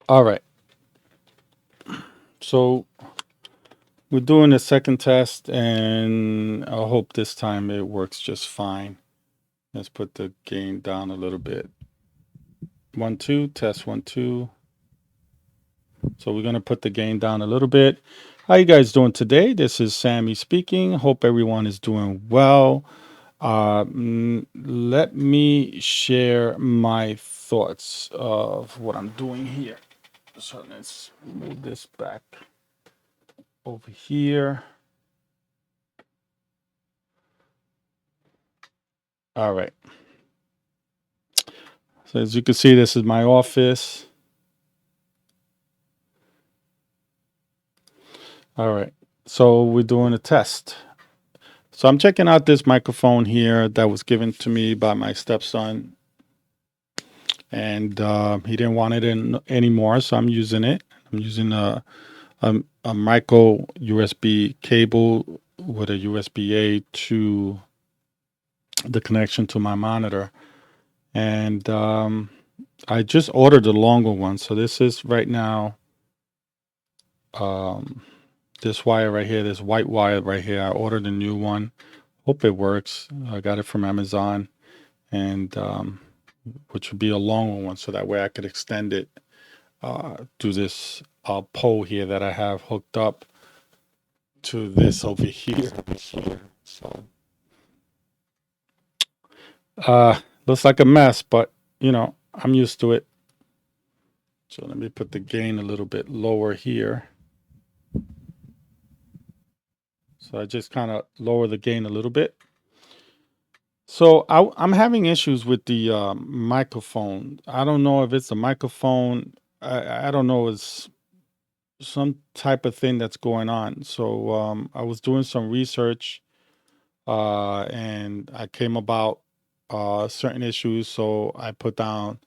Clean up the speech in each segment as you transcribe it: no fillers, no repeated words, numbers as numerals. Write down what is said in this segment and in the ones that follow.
All right. So we're doing a second test, and I hope this time it works just fine. Let's put the gain down a little bit. 1, 2, test 1, 2. So we're going to put the gain down a little bit. How you guys doing today? This is Sammy speaking. Hope everyone is doing well. Let me share my thoughts of what I'm doing here. So let's move this back over here. All right. So as you can see, this is my office. All right. So we're doing a test. So I'm checking out this microphone here that was given to me by my stepson, and he didn't want it in anymore, so I'm using it. I'm using a micro USB cable with a USB-A to the connection to my monitor, and I just ordered the longer one. So this is right now. Um, this wire right here, this white wire right here, I ordered a new one. Hope it works. I got it from Amazon, and which would be a longer one, so that way I could extend it to this pole here that I have hooked up to this over here. So looks like a mess, but I'm used to it. So let me put the gain a little bit lower here. So I just kind of lower the gain a little bit. So I'm having issues with the microphone. I don't know if it's a microphone. I don't know. It's some type of thing that's going on. So I was doing some research, and I came about certain issues. So I put down,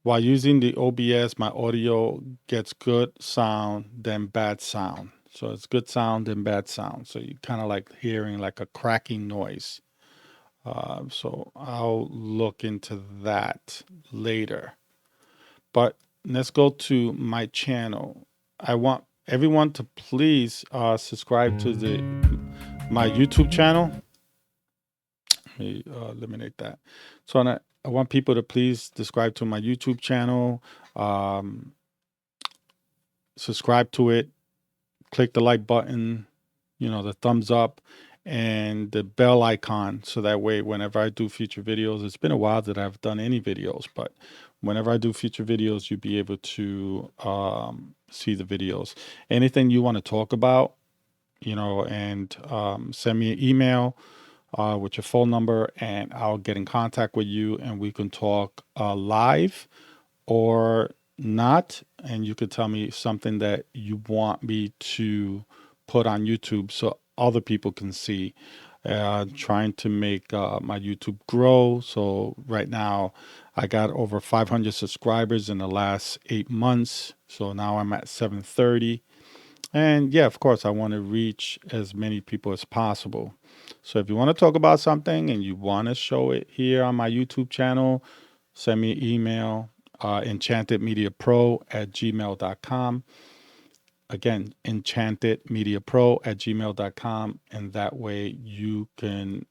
while using the OBS, my audio gets good sound, then bad sound. So it's good sound, then bad sound. So you kind of like hearing like a cracking noise. So I'll look into that later. But let's go to my channel. I want everyone to please subscribe to my YouTube channel. Let me eliminate that. So I want people to please subscribe to my YouTube channel. Um, Subscribe to it. Click the like button, the thumbs up, and the bell icon. So that way, whenever I do future videos, it's been a while that I've done any videos, but whenever I do future videos, you'll be able to see the videos. Anything you want to talk about, and send me an email with your phone number, and I'll get in contact with you, and we can talk live or not. And you could tell me something that you want me to put on YouTube so other people can see. Trying to make my YouTube grow. So right now I got over 500 subscribers in the last 8 months. So now I'm at 730. And yeah, of course, I want to reach as many people as possible. So if you want to talk about something and you want to show it here on my YouTube channel, send me an email, enchantedmediapro@gmail.com. Again, enchantedmediapro@gmail.com. And that way you can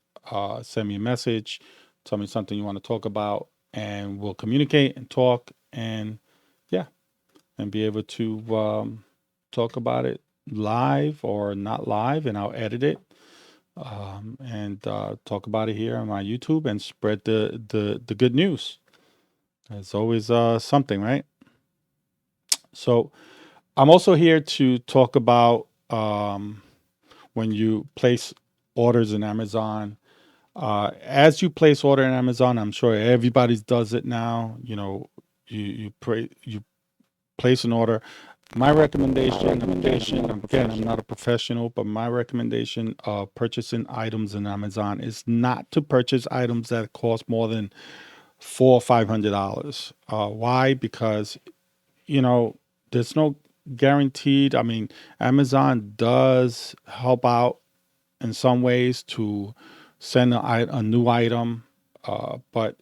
send me a message, tell me something you want to talk about, and we'll communicate and talk, and yeah, and be able to talk about it live or not live, and I'll edit it, and talk about it here on my YouTube and spread the good news. It's always something, right? So I'm also here to talk about when you place orders in Amazon. As you place order in Amazon, I'm sure everybody does it now. You place an order. My recommendation, again, I'm not a professional, but my recommendation of purchasing items in Amazon is not to purchase items that cost more than $400 or $500. Why? Because there's no guaranteed. I mean, Amazon does help out in some ways to send a new item, but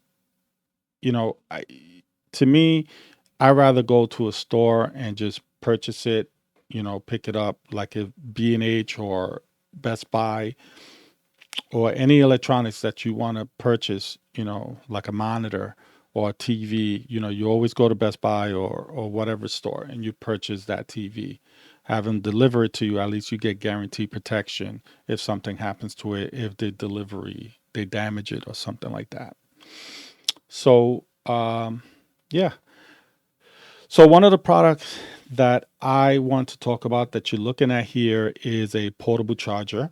to me, I'd rather go to a store and just purchase it, pick it up like a B&H or Best Buy or any electronics that you want to purchase, like a monitor or a TV. You always go to Best Buy or whatever store and you purchase that TV. Have them deliver it to you. At least you get guaranteed protection if something happens to it, if the delivery, they damage it or something like that. So, yeah. So one of the products that I want to talk about that you're looking at here is a portable charger.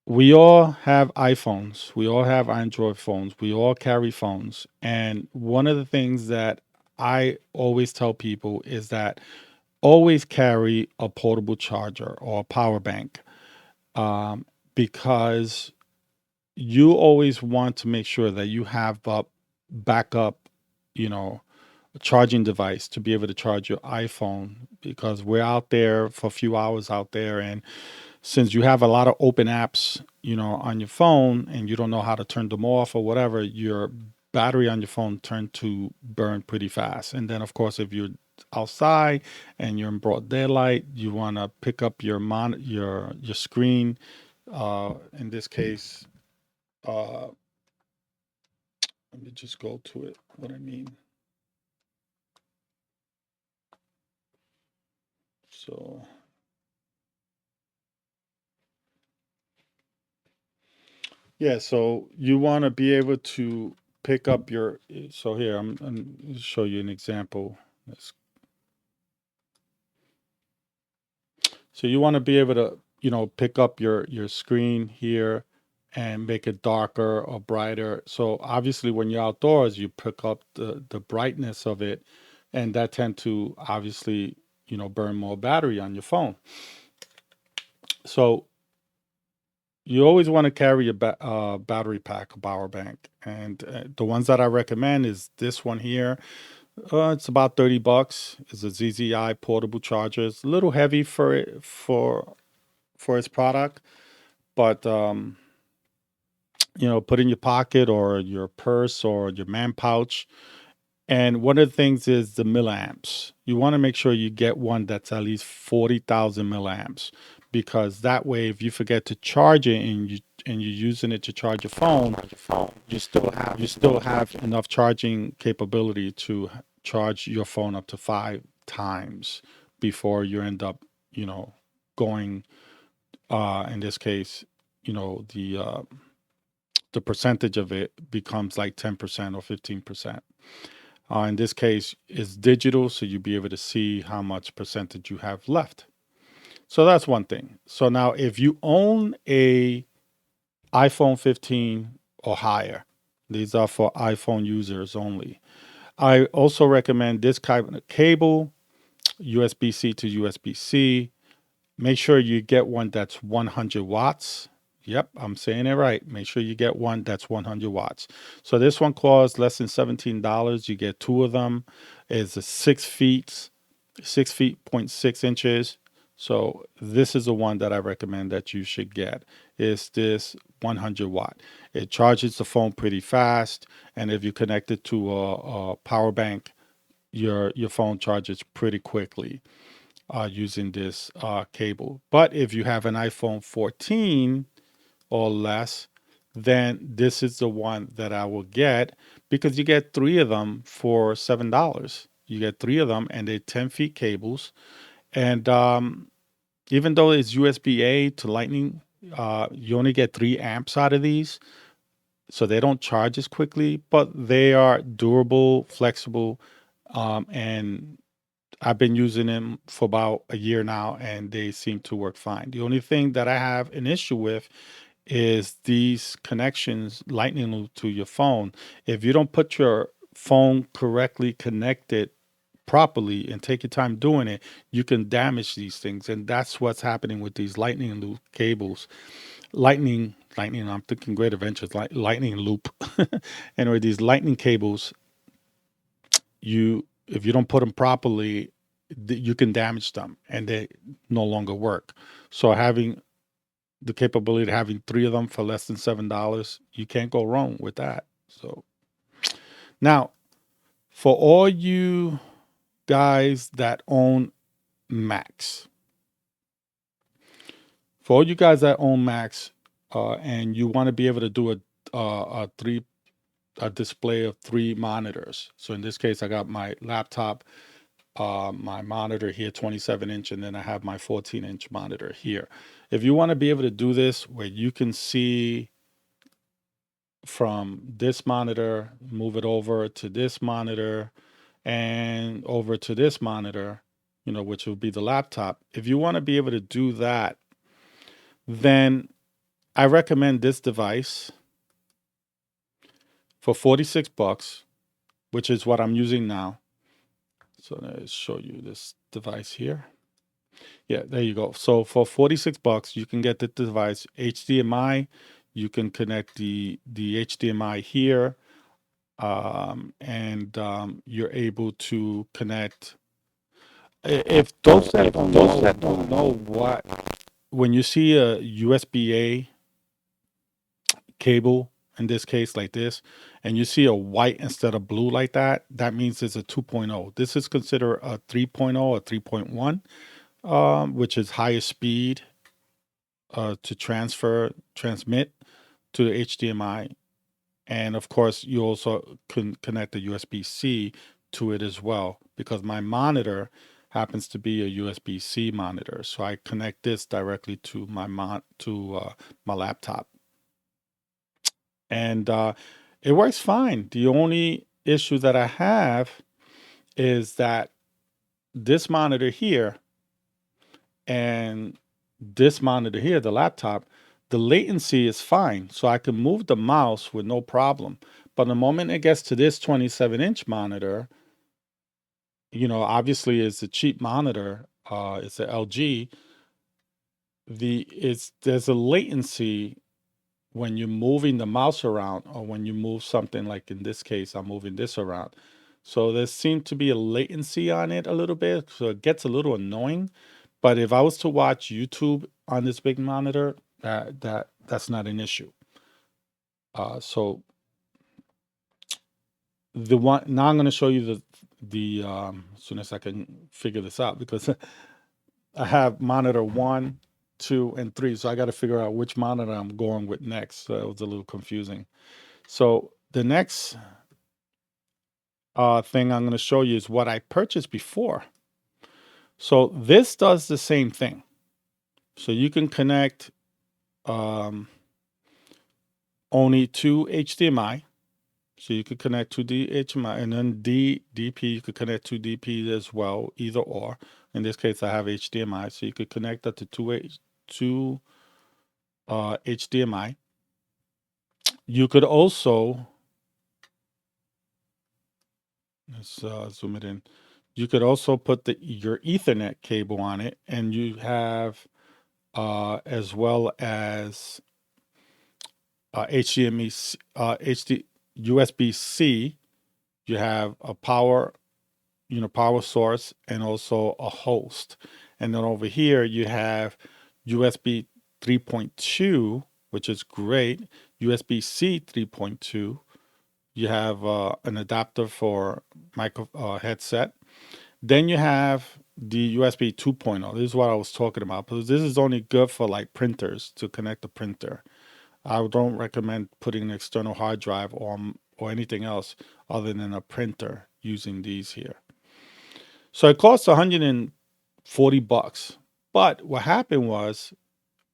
We all have iPhones. We all have Android phones. We all carry phones. And one of the things that I always tell people is that always carry a portable charger or a power bank, um, because you always want to make sure that you have a backup, you know, charging device to be able to charge your iPhone, because we're out there for a few hours out there, and since you have a lot of open apps, on your phone and you don't know how to turn them off or whatever, your battery on your phone tend to burn pretty fast. And then of course, if you're outside and you're in broad daylight, you want to pick up your screen. In this case, uh, let me just go to it. What I mean. So yeah, so you want to be able to pick up your. So here, I'm gonna show you an example. Let's So you want to be able to, pick up your screen here and make it darker or brighter. So obviously when you're outdoors, you pick up the brightness of it, and that tend to obviously, burn more battery on your phone. So you always want to carry a battery pack, a power bank. And the ones that I recommend is this one here. It's about 30 bucks. It's a ZZI portable charger. It's a little heavy for its product, but put in your pocket or your purse or your man pouch. And one of the things is the milliamps. You want to make sure you get one that's at least 40,000 milliamps, because that way, if you forget to charge it and you're using it to charge your phone, you still have enough charging capability to charge your phone up to 5 times before you end up, going. In this case, the percentage of it becomes like 10% or 15%. In this case, it's digital, so you'll be able to see how much percentage you have left. So that's one thing. So now, if you own a iPhone 15 or higher, these are for iPhone users only. I also recommend this kind of cable, USB-C to USB-C. Make sure you get one that's 100 watts. Yep, I'm saying it right. Make sure you get one that's 100 watts. So this one costs less than $17. You get two of them. It's a 6 feet, 6 feet, 0.6 inches. So this is the one that I recommend that you should get. Is this 100 watt? It charges the phone pretty fast, and if you connect it to a power bank, your phone charges pretty quickly using this cable. But if you have an iPhone 14 or less, then this is the one that I will get, because you get three of them for $7. You get three of them, and they're 10 feet cables. And even though it's USB A to Lightning, you only get 3 amps out of these. So they don't charge as quickly, but they are durable, flexible, and I've been using them for about a year now, and they seem to work fine. The only thing that I have an issue with is these connections, lightning loop to your phone. If you don't put your phone correctly connected properly and take your time doing it, you can damage these things. And that's what's happening with these lightning loop cables. Lightning, I'm thinking Great Adventures, lightning loop. Anyway, these lightning cables, if you don't put them properly, you can damage them and they no longer work. So having the capability of having three of them for less than $7, you can't go wrong with that. So now, For all you guys that own MACS, for all you guys that own MACS, and you want to be able to do a display of 3 monitors. So in this case, I got my laptop, my monitor here, 27-inch, and then I have my 14-inch monitor here. If you want to be able to do this where you can see from this monitor, move it over to this monitor and over to this monitor, which will be the laptop. If you want to be able to do that, then I recommend this device for 46 bucks, which is what I'm using now. So let's show you this device here. Yeah, there you go. So for 46 bucks, you can get the device HDMI. You can connect the HDMI here, and you're able to connect. If those that don't know what, when you see a USB-A cable, in this case like this, and you see a white instead of blue like that, that means it's a 2.0. This is considered a 3.0 or 3.1, which is higher speed to transmit to the HDMI. And of course, you also can connect the USB-C to it as well, because my monitor happens to be a USB-C monitor. So I connect this directly to my my laptop. And it works fine. The only issue that I have is that this monitor here and this monitor here, the laptop, the latency is fine. So I can move the mouse with no problem. But the moment it gets to this 27-inch monitor, obviously it's a cheap monitor. It's an LG. There's a latency when you're moving the mouse around, or when you move something, like in this case, I'm moving this around. So there seems to be a latency on it a little bit. So it gets a little annoying. But if I was to watch YouTube on this big monitor, that's not an issue. So the one now I'm going to show you the as soon as I can figure this out, because I have monitor 1, 2, and 3, so I got to figure out which monitor I'm going with next. So it was a little confusing. So the next thing I'm going to show you is what I purchased before. So this does the same thing. So you can connect only to HDMI. So you could connect to the HDMI, and then DP, you could connect to DP as well, either or. In this case, I have HDMI, so you could connect that to two HDMI. You could also, let's zoom it in. You could also put your Ethernet cable on it, and you have as well as HDMI, USB-C. You have a power source, and also a host. And then over here you have USB 3.2, which is great. USB-C 3.2. You have an adapter for micro headset. Then you have the USB 2.0. This is what I was talking about, because this is only good for like printers, to connect the printer. I don't recommend putting an external hard drive or anything else other than a printer using these here. So it costs 140 bucks. But what happened was,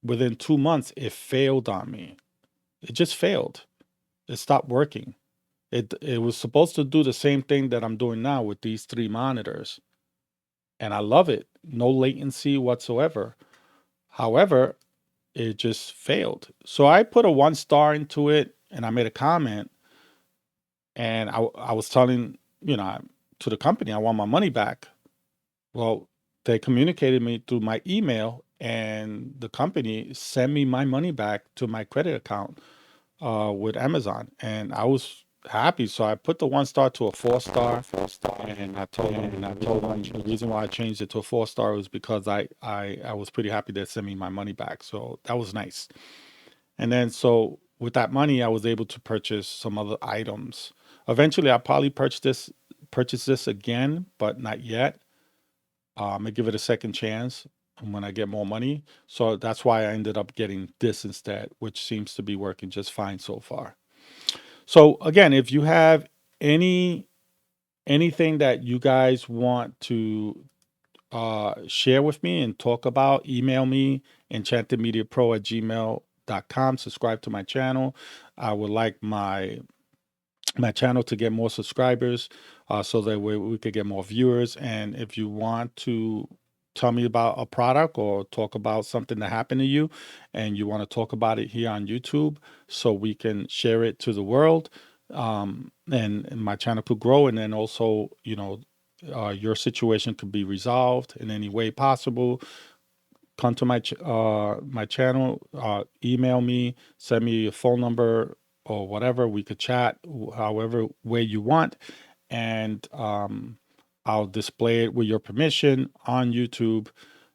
within 2 months, it failed on me. It just failed. It stopped working. It was supposed to do the same thing that I'm doing now with these 3 monitors. And I love it. No latency whatsoever. However, it just failed. So I put a 1 star into it, and I made a comment. And I was telling, to the company, I want my money back. Well, they communicated me through my email, and the company sent me my money back to my credit account with Amazon, and I was happy. So I put the 1 star to a 4 star, and I told them the reason why I changed it to a 4 star was because I was pretty happy they sent me my money back. So that was nice. And then so with that money, I was able to purchase some other items. Eventually, I'll probably purchase purchase this again, but not yet. I give it a second chance when I get more money. So that's why I ended up getting this instead, which seems to be working just fine so far. So again, if you have anything that you guys want to share with me and talk about, email me, enchantedmediapro@gmail.com. Subscribe to my channel. I would like my channel to get more subscribers, so that we could get more viewers. And if you want to tell me about a product or talk about something that happened to you and you want to talk about it here on YouTube so we can share it to the world, and my channel could grow, and then also, your situation could be resolved in any way possible, come to my channel, email me, send me a phone number or whatever. We could chat however way you want, and I'll display it with your permission on YouTube.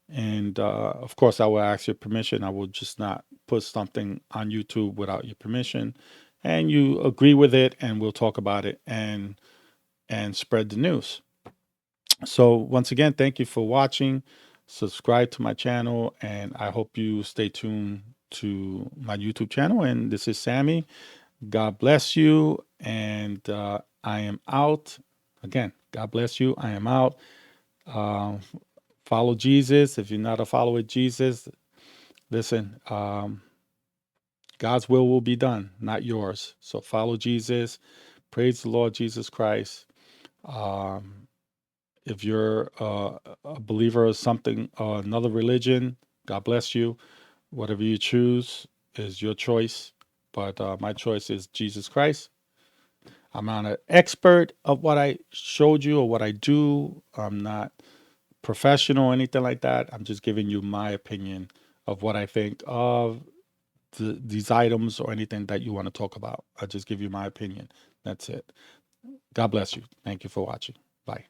And of course, I will ask your permission. I will just not put something on YouTube without your permission. And you agree with it, and we'll talk about it and spread the news. So once again, thank you for watching. Subscribe to my channel, and I hope you stay tuned to my YouTube channel. And this is Sammy. God bless you, and I am out. Again, God bless you. I am out. Follow Jesus. If you're not a follower of Jesus, listen, God's will be done, not yours. So follow Jesus. Praise the Lord Jesus Christ. If you're a believer of something, another religion, God bless you. Whatever you choose is your choice. But my choice is Jesus Christ. I'm not an expert of what I showed you or what I do. I'm not professional or anything like that. I'm just giving you my opinion of what I think of these items or anything that you want to talk about. I just give you my opinion. That's it. God bless you. Thank you for watching. Bye.